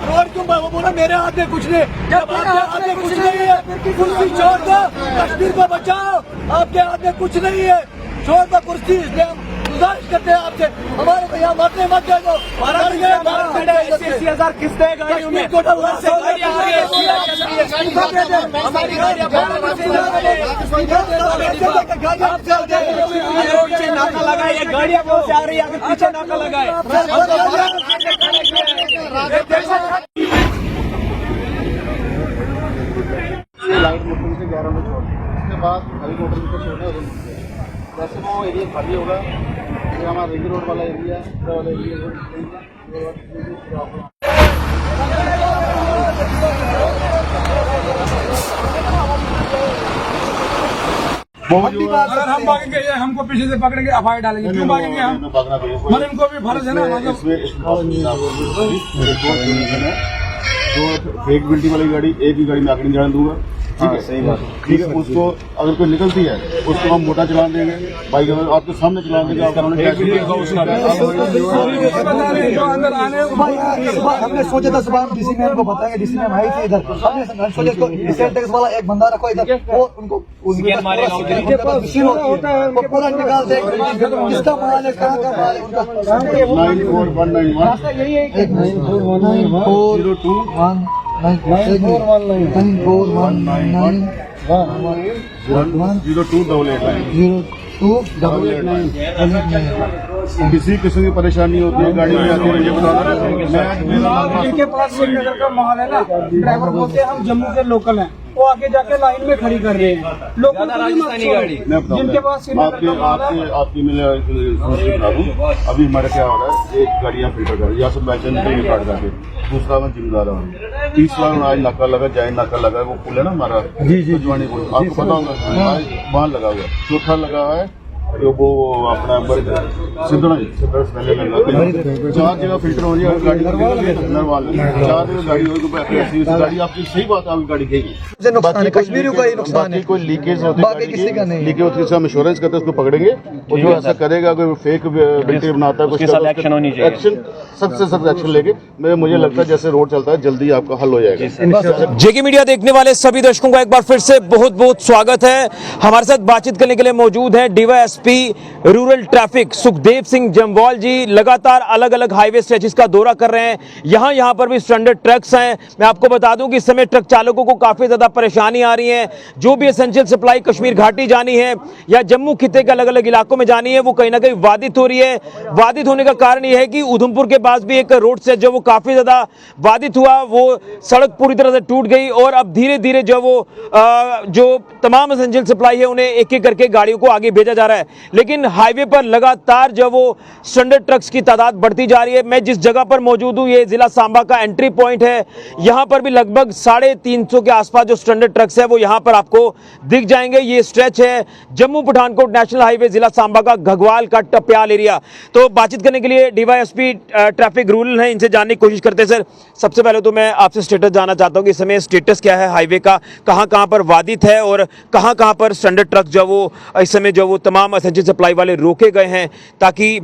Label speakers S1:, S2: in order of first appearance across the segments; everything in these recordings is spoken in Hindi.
S1: रोड क्यों बोला मेरे हाथ में कुछ नहीं, जब आपके हाथ में कुछ नहीं है कुर्सी छोड़ दो, कश्मीर को बचाओ। आपके हाथ में कुछ नहीं है, छोड़ दो कुर्सी। इसलिए हम गुजारिश करते हैं आपसे, हमारे को यहाँ मरने मत दे दो। 80,000 किस्त है गाड़ियों में, हमारी नाका लगाए, गाड़ियाँ कौन से आ रही है, अगर पीछे नाका लगाए।
S2: लाइट मोटर से 11 में छोड़, उसके बाद हरी मोटर से छोड़ना है। वैसे वो एरिया खाली होगा, ये हमारा रिंग रोड वाला एरिया है,
S3: अगर हम भागेंगे ये हमको पीछे से पकड़ेंगे, एफआईआर डालेंगे। क्यों भागेंगे हम? मतलब इनको भी फर्ज है ना।
S2: जो फेक बिल्टी वाली गाड़ी, एक ही गाड़ी में आगे नहीं जाने दूंगा। ठीक है, सही बात। ठीक है, उसको अगर कोई निकलती है उसको हम मोटा चलान देंगे, बाइक अगर आपके सामने चलान देंगे।
S1: हमने सोचा था सुबह डीसी मैम को बताएंगे, डीसी मैम आई थी इधर, हमने सोचा इसको सेल टैक्स वाला एक बंदा रखो इधर, वो उनको पूरा निकाल देंगे किसका माल है, कहाँ का माल है उनका। 941919419419
S2: किसी किस्म की परेशानी होती है गाड़ी में आती है,
S3: इनके पास श्रीनगर का माल है ना, ड्राइवर बोलते हैं हम जम्मू के लोकल हैं, वो आगे जाके लाइन में खड़ी कर रहे हैं लोकल राजस्थानी गाड़ी। जिनके पास
S2: आपकी मैं बता दूँ, अभी हमारे क्या हो रहा है, एक गाड़ी यहाँ फिल्टर कर या सब बैचन काट करके, दूसरा मैं जिम्मेदार हूँ, तीसरा आज नाका लगा, जाए नाका लगा, वो पुल है ना हमारा जुआनी पुल, आपको पता होगा वहाँ लगा हुआ, चौथा लगा है जो वो अपना सिद्धड़ पहले लगा, 4 जगह फिल्टर हो जाए गाड़ी, 4 जगह गाड़ी होगी, गाड़ी आपकी सही बात है, आपकी गाड़ी देगी।
S1: कश्मीरियों का ही नुकसान है,
S2: कोई लीकेज होती
S1: बाकी किसी का नहीं।
S2: लीकेज होती है, हम इंश्योरेंस करते हैं, उसको पकड़ेंगे, और जो ऐसा करेगा कोई फेक बिल्टी बनाता है उसके साथ एक्शन होनी चाहिए, एक्शन सख्त से सख्त एक्शन लेके। मुझे लगता है जैसे रोड चलता है जल्दी आपका हल हो जाएगा।
S4: जेके मीडिया देखने वाले सभी दर्शकों का एक बार फिर से बहुत बहुत स्वागत है। हमारे साथ बातचीत करने के लिए मौजूद है DYSP rural traffic Sukhdev Singh Jamwal ji. लगातार अलग अलग हाईवे स्ट्रेचेस का दौरा कर रहे हैं, यहाँ पर भी स्टैंडर्ड ट्रक्स हैं। मैं आपको बता दूं कि इस समय ट्रक चालकों को काफी ज्यादा परेशानी आ रही है। जो भी एसेंशियल सप्लाई कश्मीर घाटी जानी है या जम्मू खिते के अलग अलग इलाकों में जानी है, वो कहीं ना कहीं बाधित हो रही है। बाधित होने का कारण यह है कि उधमपुर के पास भी एक रोड से जो वो काफी ज्यादा बाधित हुआ, वो सड़क पूरी तरह से टूट गई और अब धीरे धीरे जो वो जो तमाम एसेंशियल सप्लाई है उन्हें एक एक करके गाड़ियों को आगे भेजा जा रहा है। लेकिन हाईवे पर लगातार जो वो स्टैंडर्ड ट्रक्स की तादाद बढ़ती जा रही है। मैं जिस जगह पर मौजूद हूं, ये जिला सांबा का एंट्री पॉइंट है। यहां पर भी लगभग 350 के आसपास जो स्टैंडर्ड ट्रक्स है वो यहां पर आपको दिख जाएंगे। ये स्ट्रेच है जम्मू पठानकोट नेशनल हाईवे जिला सांबा का घगवाल का टप्याल एरिया। तो बातचीत करने के लिए डीवाईएसपी ट्रैफिक रूरल है, इनसे जानने की कोशिश करते हैं। सर, सबसे पहले तो मैं आपसे स्टेटस जानना चाहता हूं कि इस समय स्टेटस क्या है हाईवे का, कहां पर बाधित है और कहां पर स्टैंडर्ड ट्रक जो वो इस समय जो वो तमाम एसेंशियल सप्लाई वाले रोके गए हैं, ताकि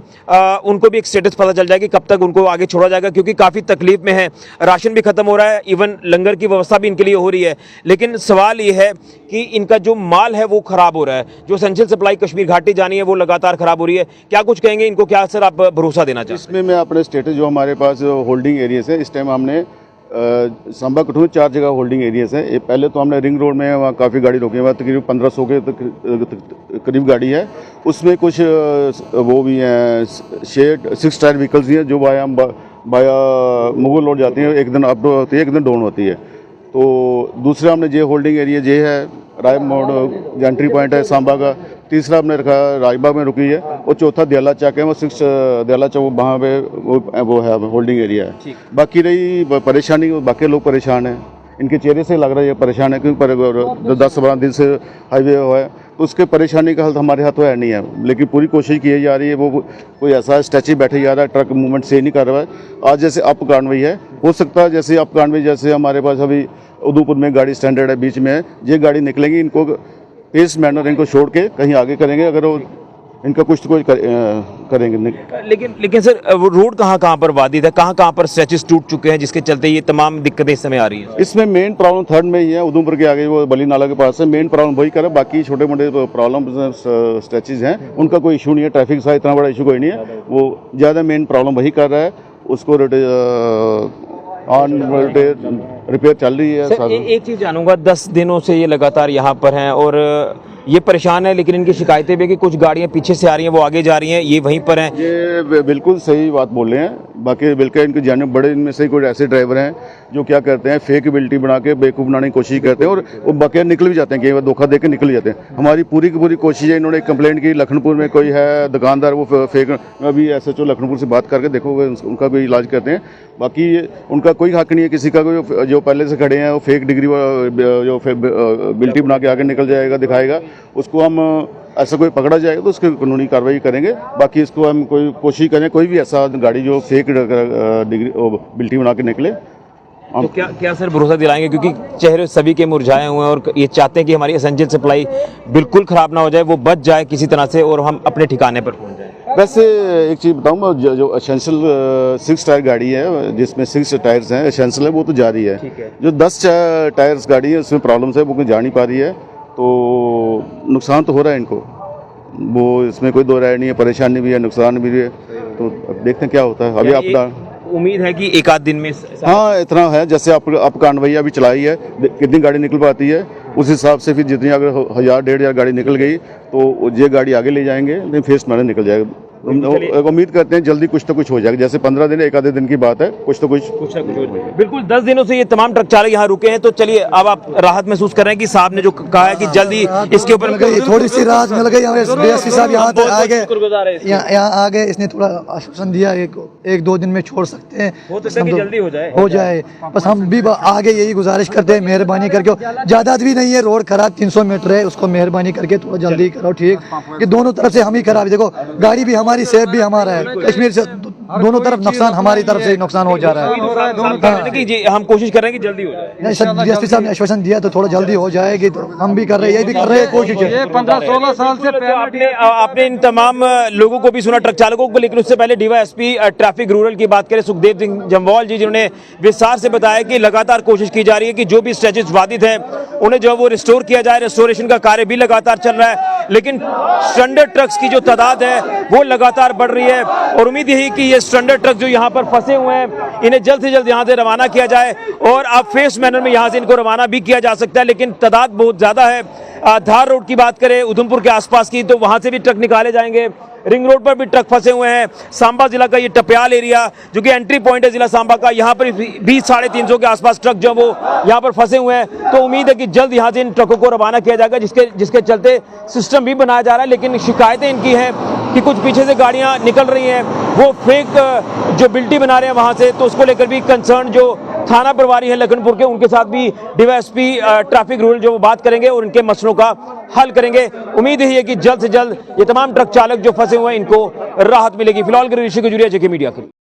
S4: उनको भी एक स्टेटस पता चल जाए कि कब तक उनको आगे छोड़ा जाएगा, क्योंकि काफी तकलीफ में है। राशन भी खत्म हो रहा है, इवन लंगर की व्यवस्था भी इनके लिए हो रही है। लेकिन सवाल ये है कि इनका जो माल है वो खराब हो रहा है, जो एसेंशियल सप्लाई कश्मीर घाटी जानी है वो लगातार खराब हो रही है। क्या कुछ कहेंगे इनको, क्या सर आप भरोसा देना चाहते हैं?
S2: इसमें मैं अपने स्टेटस जो हमारे पास होल्डिंग एरियाज है, इस टाइम हमने सांबा कठुआ में 4 जगह होल्डिंग एरियाज है। पहले तो हमने रिंग रोड में वहाँ काफ़ी गाड़ी रोकी है, तकरीबन 1500 के करीब गाड़ी है। उसमें कुछ वो भी हैं 6 टायर व्हीकल्स भी हैं जो बाया मुगल रोड जाती हैं, एक दिन अप होती है, एक दिन डाउन होती है। तो दूसरा हमने जे होल्डिंग एरिया जे है राय मोड़ एंट्री पॉइंट है सांबा का। तीसरा हमने रखा राजबाग में रुकी है, और चौथा दयाला चौक है, वो 6 दयाला चौक वहाँ पे वो है होल्डिंग एरिया है। बाकी रही परेशानी, बाकी लोग परेशान हैं, इनके चेहरे से लग रहा है ये परेशान है, क्योंकि 10-12 दिन से हाईवे हुआ है, तो उसके परेशानी का हल हमारे हाथ में नहीं है। लेकिन पूरी कोशिश की जा रही है, वो कोई ऐसा स्टैचू बैठे जा रहा है, ट्रक मूवमेंट से नहीं कर रहा है। आज जैसे अप कांडवई है, हो सकता है जैसे अप कांडवई जैसे हमारे पास अभी उदयपुर में गाड़ी स्टैंडर्ड है, बीच में है, ये गाड़ी निकलेंगी, इनको पेस मैनर इनको छोड़ के कहीं आगे करेंगे। अगर वो इनका कुछ तो कुछ करेंगे नहीं।
S4: लेकिन सर वो रोड कहाँ पर बाधित है, कहाँ पर स्ट्रेचेस टूट चुके हैं जिसके चलते ये तमाम दिक्कतें इस समय आ रही हैं?
S2: इसमें मेन प्रॉब्लम थर्ड में ही है, उधमपुर के आगे वो बली नाला के पास है, मेन प्रॉब्लम वही कर रहा है। बाकी छोटे मोटे प्रॉब्लम स्ट्रेचेज हैं उनका कोई इशू नहीं है, ट्रैफिक का इतना बड़ा इशू कोई नहीं है। वो ज़्यादा मेन प्रॉब्लम वही कर रहा है, उसको रिपेयर चल रही है।
S4: सर एक चीज़ जानूंगा, 10 दिनों से ये लगातार यहाँ पर हैं और ये परेशान है, लेकिन इनकी शिकायतें भी कि कुछ गाड़ियाँ पीछे से आ रही हैं, वो आगे जा रही हैं, ये वहीं पर हैं।
S2: ये बिल्कुल सही बात बोल रहे हैं। बाकी बिल्कुल इनके जाने बड़े इनमें से कुछ ऐसे ड्राइवर हैं जो क्या करते हैं, फेक एबिलिटी बना के बेवकूफ़ बनाने की कोशिश करते हैं और वो बकाया निकल भी जाते हैं, कई बार धोखा दे के निकल जाते हैं। हमारी पूरी की पूरी कोशिश है। इन्होंने कंप्लेंट की, लखनपुर में कोई है दुकानदार वो फेक, अभी SHO लखनपुर से बात करके देखो उनका भी इलाज करते हैं। बाकी उनका कोई हक नहीं है किसी का, कोई जो पहले से खड़े हैं वो फेक डिग्री जो एबिलिटी बना के आगे निकल जाएगा दिखाएगा, उसको हम ऐसा कोई पकड़ा जाएगा तो उसकी कानूनी कार्रवाई करेंगे। बाकी इसको हम कोई कोशिश करें, कोई भी ऐसा गाड़ी जो फेक डिग्री एबिलिटी बना के निकले।
S4: तो क्या सर भरोसा दिलाएंगे, क्योंकि चेहरे सभी के मुरझाए हुए हैं और ये चाहते हैं कि हमारी एसेंशियल सप्लाई बिल्कुल खराब ना हो जाए, वो बच जाए किसी तरह से और हम अपने ठिकाने पर पहुंच जाए।
S2: वैसे एक चीज़ बताऊँ, जो एसेंशियल 6 टायर गाड़ी है जिसमें 6 टायर्स हैं एसेंशियल है, वो तो जा रही है। जो 10 टायर्स गाड़ी है उसमें प्रॉब्लम्स है, वो कोई जा नहीं पा रही है, तो नुकसान तो हो रहा है इनको, वो इसमें कोई दो राय नहीं है। परेशानी भी है, नुकसान भी है, तो अब देखते हैं क्या होता है। अभी अपना
S4: उम्मीद है कि एक आध दिन में
S2: हाँ इतना है, जैसे आप कानवैया भी चलाई है, कितनी गाड़ी निकल पाती है उस हिसाब से फिर जितनी अगर 1000-1500 गाड़ी निकल गई तो ये गाड़ी आगे ले जाएंगे, नहीं फेस मैंने निकल जाएगा। उम्मीद करते हैं जल्दी कुछ तो कुछ हो जाएगा, जैसे 15 दिन एक आधे दिन की बात है, कुछ तो कुछ
S4: हो जाएगा। बिल्कुल 10 दिनों से ये तमाम ट्रक चालक यहाँ रुके हैं, तो चलिए अब आप राहत महसूस कर रहे हैं कि साहब ने जो कहा है कि जल्दी इसके ऊपर
S5: थोड़ी सी राहत मिल गई। हमारे DSP साहब यहाँ आ गए, इसने थोड़ा आश्वासन दिया 1-2 दिन में छोड़ सकते हैं,
S4: जल्दी
S5: हो जाए। बस हम भी आगे यही गुजारिश करते हैं, मेहरबानी करके, ज़्यादा भी नहीं है, रोड खराब 300 मीटर है, उसको मेहरबानी करके थोड़ा जल्दी करो, ठीक कि दोनों तरफ से हम ही खराब। देखो गाड़ी भी हमारी, सेफ भी हमारा है, कश्मीर से दोनों तरफ नुकसान, हमारी तरफ से नुकसान हो जा रहा है।
S4: हम कोशिश कर रहे हैं कि जल्दी हो जाए।
S5: नहीं सर, DSP साहब ने आश्वासन दिया तो थोड़ा जल्दी हो जाएगी, तो हम भी कर रहे हैं, ये भी कर रहे हैं, कोशिश है।
S3: 15-16 साल से
S4: आपने इन तमाम लोगों को भी सुना, ट्रक चालकों को, लेकिन उससे पहले DYSP ट्रैफिक रूरल की बात करें सुखदेव सिंह जम्वाल जी, जिन्होंने विस्तार से बताया कि लगातार कोशिश की जा रही है कि जो भी स्ट्रेचेस बाधित हैं उन्हें जो है वो रिस्टोर किया जाए। रिस्टोरेशन का कार्य भी लगातार चल रहा है, लेकिन स्ट्रैंडेड ट्रक्स की जो तादाद है वो लगातार बढ़ रही है और उम्मीद यही कि ये स्ट्रैंडेड ट्रक जो यहाँ पर फंसे हुए हैं इन्हें जल्द से जल्द यहाँ से रवाना किया जाए और अब फेस मैनर में यहाँ से इनको रवाना भी किया जा सकता है, लेकिन तादाद बहुत ज़्यादा है। धार रोड की बात करें उधमपुर के आसपास की, तो वहाँ से भी ट्रक निकाले जाएंगे। रिंग रोड पर भी ट्रक फंसे हुए हैं। सांबा जिला का ये टप्याल एरिया जो कि एंट्री पॉइंट है जिला सांबा का, यहाँ पर भी 350 के आसपास ट्रक जो वो यहाँ पर फंसे हुए हैं, तो उम्मीद है कि जल्द यहाँ से इन ट्रकों को रवाना किया जाएगा, जिसके चलते सिस्टम भी बनाया जा रहा है। लेकिन शिकायतें इनकी हैं कि कुछ पीछे से गाड़ियाँ निकल रही हैं, वो फेक जो बिल्टी बना रहे हैं वहाँ से, तो उसको लेकर भी कंसर्न जो थाना प्रभारी है लखनपुर के, उनके साथ भी DYSP ट्रैफिक रूल जो वो बात करेंगे और उनके मसलों का हल करेंगे। उम्मीद ही है कि जल्द से जल्द ये तमाम ट्रक चालक जो फंसे हुए हैं इनको राहत मिलेगी। फिलहाल ऋषि गुजरिया, JK मीडिया के।